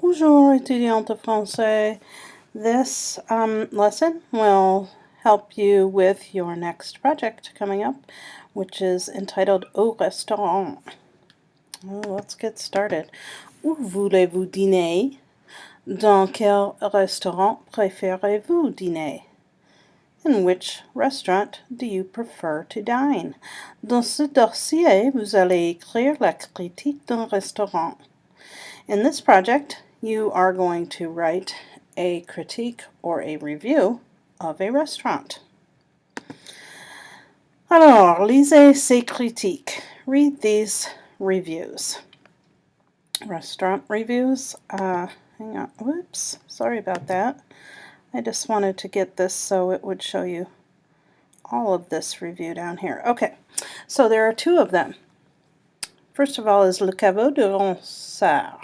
Bonjour, étudiante de français. This lesson will help you with your next project coming up, which is entitled Au restaurant. Well, let's get started. Où voulez-vous dîner? Dans quel restaurant préférez-vous dîner? In which restaurant do you prefer to dine? Dans ce dossier, vous allez écrire la critique d'un restaurant. In this project, you are going to write a critique or a review of a restaurant. Alors, lisez ces critiques. Read these reviews. Restaurant reviews. Hang on. Whoops. Sorry about that. I just wanted to get this so it would show you all of this review down here. Okay, so there are two of them. First of all is Le Caveau de Ronsard.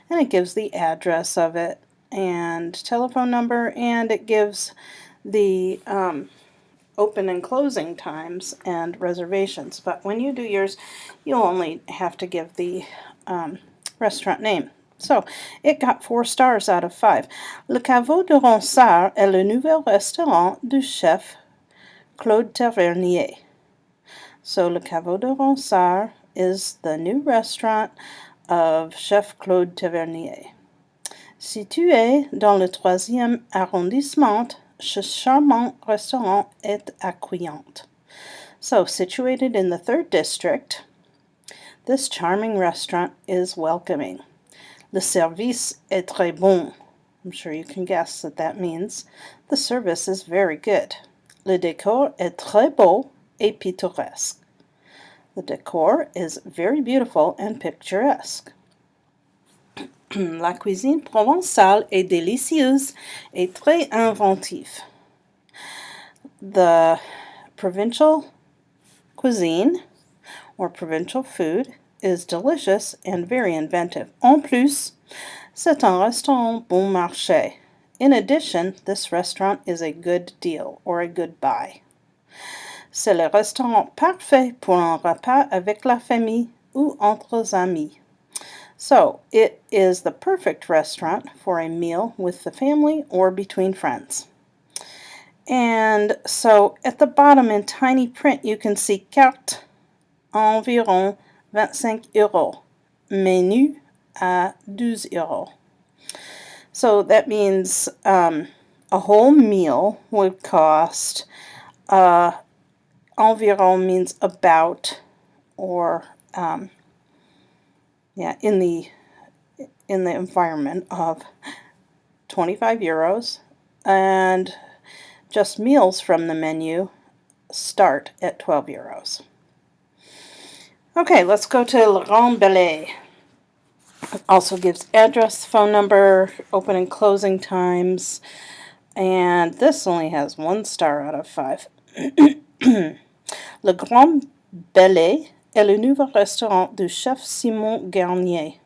And it gives the address of it and telephone number, and it gives the open and closing times and reservations. But when you do yours, you'll only have to give the restaurant name. So it got 4 stars out of 5. Le Caveau de Ronsard est le nouveau restaurant du chef Claude Tavernier. So Le Caveau de Ronsard is the new restaurant of Chef Claude Tavernier. Situé dans le 3e arrondissement, ce charmant restaurant est accueillant. So, situated in the 3rd district, this charming restaurant is welcoming. Le service est très bon. I'm sure you can guess what that means. The service is very good. Le décor est très beau et pittoresque. The decor is very beautiful and picturesque. La cuisine provençale est délicieuse et très inventive. The provincial cuisine, or provincial food, is delicious and very inventive. En plus, c'est un restaurant bon marché. In addition, this restaurant is a good deal, or a good buy. C'est le restaurant parfait pour un repas avec la famille ou entre amis. So, it is the perfect restaurant for a meal with the family or between friends. And so, at the bottom in tiny print, you can see carte environ 25 euros. Menu à 12 euros. So, that means a whole meal would cost environ means about, or in the environment of 25 euros, and just meals from the menu start at 12 euros. Okay, let's go to Le Grand Ballet. It also gives address, phone number, open and closing times, and this only has 1 star out of 5. Le Grand Ballet est le nouveau restaurant du chef Simon Garnier.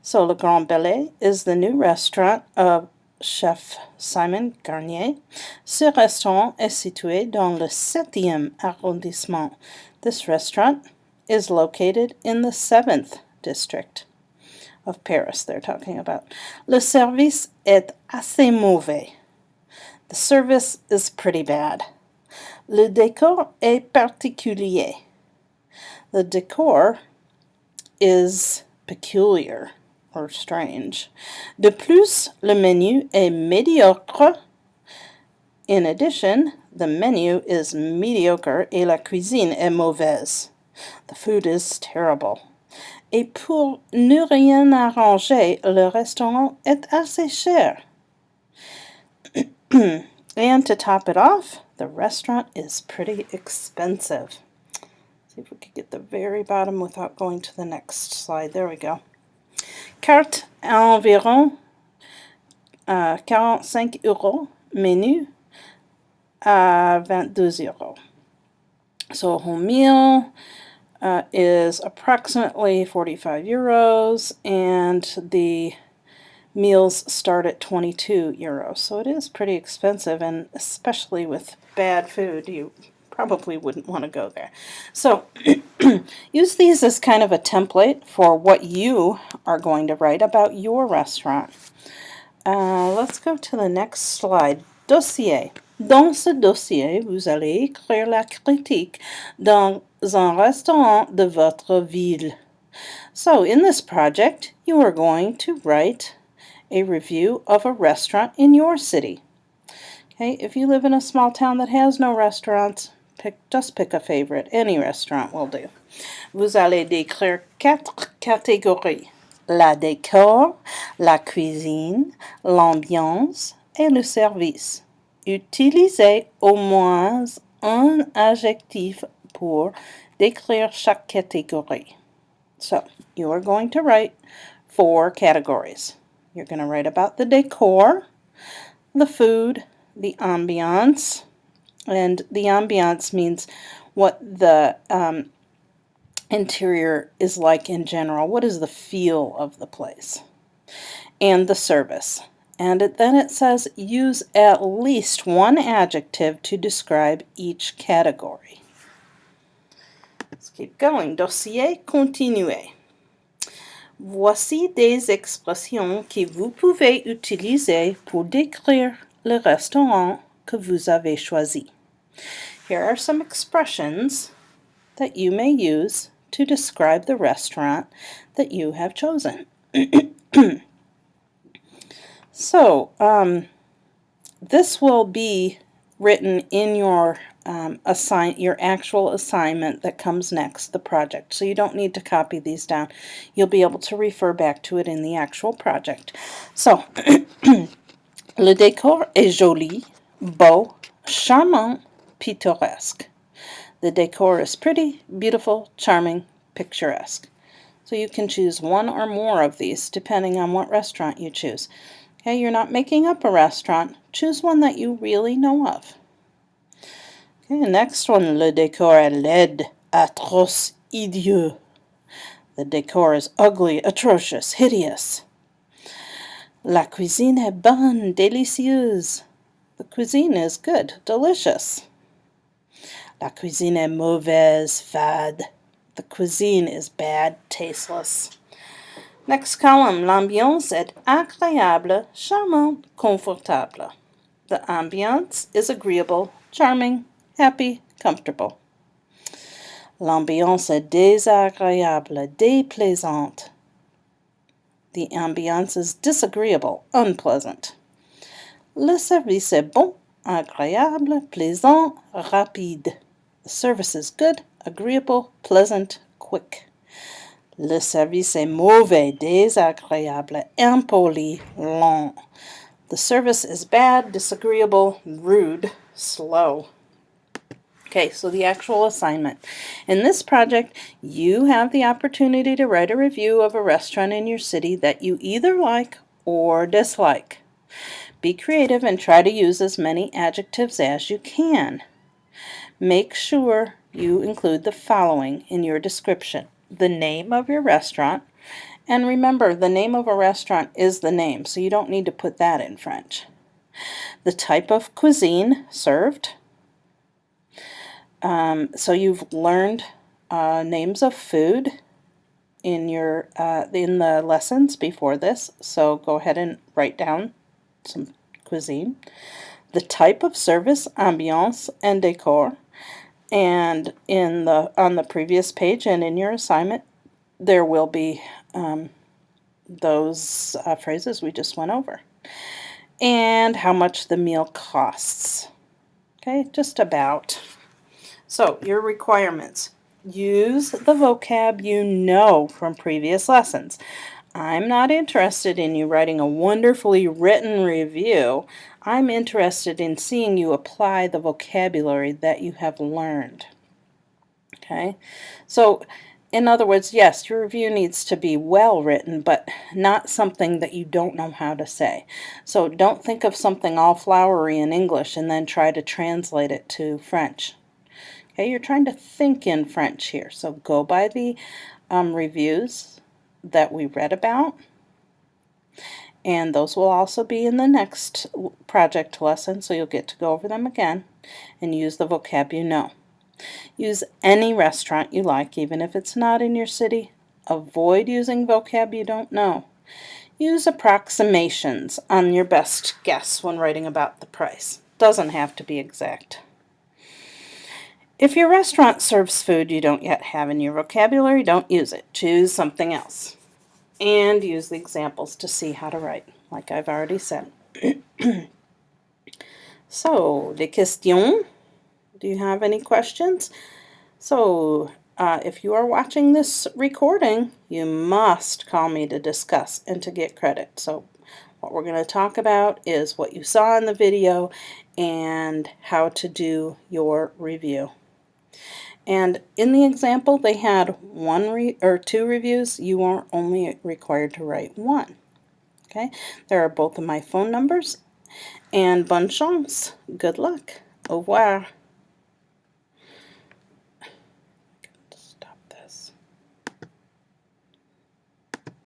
So Le Grand Ballet is the new restaurant of Chef Simon Garnier. Ce restaurant est situé dans le 7e arrondissement. This restaurant is located in the 7th district of Paris they're talking about. Le service est assez mauvais. The service is pretty bad. Le décor est particulier. The decor is peculiar or strange. De plus, le menu est médiocre. In addition, the menu is mediocre et la cuisine est mauvaise. The food is terrible. Et pour ne rien arranger, le restaurant est assez cher. And to top it off, the restaurant is pretty expensive. See if we could get the very bottom without going to the next slide. There we go. Carte environ 45 euros. Menu à 22 euros. So a whole meal is approximately 45 euros, and the meals start at 22 euros. So it is pretty expensive, and especially with bad food, you probably wouldn't want to go there. So use these as kind of a template for what you are going to write about your restaurant. Let's go to the next slide. Dossier. Dans ce dossier, vous allez écrire la critique dans un restaurant de votre ville. So in this project, you are going to write a review of a restaurant in your city. Okay, if you live in a small town that has no restaurants, just pick a favorite. Any restaurant will do. Vous allez décrire 4 catégories. La décor, la cuisine, l'ambiance et le service. Utilisez au moins un adjectif pour décrire chaque catégorie. So, you are going to write 4 categories. You're going to write about the decor, the food, the ambiance, and the ambiance means what the interior is like in general. What is the feel of the place? And the service. And then it says use at least one adjective to describe each category. Let's keep going. Dossier continué. Voici des expressions que vous pouvez utiliser pour décrire le restaurant que vous avez choisi. Here are some expressions that you may use to describe the restaurant that you have chosen. So, this will be written in your actual assignment that comes next, the project. So you don't need to copy these down. You'll be able to refer back to it in the actual project. So, le décor est joli, beau, charmant, pittoresque. The decor is pretty, beautiful, charming, picturesque. So you can choose one or more of these depending on what restaurant you choose. Okay, you're not making up a restaurant. Choose one that you really know of. Okay, next one, le décor est laid, atroce, idiot. The decor is ugly, atrocious, hideous. La cuisine est bonne, délicieuse. The cuisine is good, delicious. La cuisine est mauvaise, fade. The cuisine is bad, tasteless. Next column, l'ambiance est agréable, charmante, confortable. The ambiance is agreeable, charming, happy, comfortable. L'ambiance est désagréable, déplaisante. The ambiance is disagreeable, unpleasant. Le service est bon, agréable, plaisant, rapide. The service is good, agreeable, pleasant, quick. Le service est mauvais, désagréable, impoli, lent. The service is bad, disagreeable, rude, slow. Okay, so the actual assignment. In this project, you have the opportunity to write a review of a restaurant in your city that you either like or dislike. Be creative and try to use as many adjectives as you can. Make sure you include the following in your description: the name of your restaurant, and remember, the name of a restaurant is the name, so you don't need to put that in French. The type of cuisine served. So you've learned names of food in the lessons before this, so go ahead and write down some cuisine. The type of service, ambiance, and decor. And on the previous page and in your assignment, there will be those phrases we just went over. And how much the meal costs. Okay, just about. So, your requirements. Use the vocab you know from previous lessons. I'm not interested in you writing a wonderfully written review. I'm interested in seeing you apply the vocabulary that you have learned. Okay? So, in other words, yes, your review needs to be well written, but not something that you don't know how to say. So, don't think of something all flowery in English and then try to translate it to French. Okay, you're trying to think in French here. So, go by the reviews that we read about, and those will also be in the next project lesson, so you'll get to go over them again and use the vocab you know. Use any restaurant you like, even if it's not in your city. Avoid using vocab you don't know. Use approximations on your best guess when writing about the price. Doesn't have to be exact. If your restaurant serves food you don't yet have in your vocabulary, don't use it. Choose something else. And use the examples to see how to write, like I've already said. So, des questions? Do you have any questions? So, if you are watching this recording, you must call me to discuss and to get credit. So, what we're going to talk about is what you saw in the video and how to do your review. And in the example, they had two reviews. You are only required to write one. Okay, there are both of my phone numbers. And bonne chance. Good luck. Au revoir.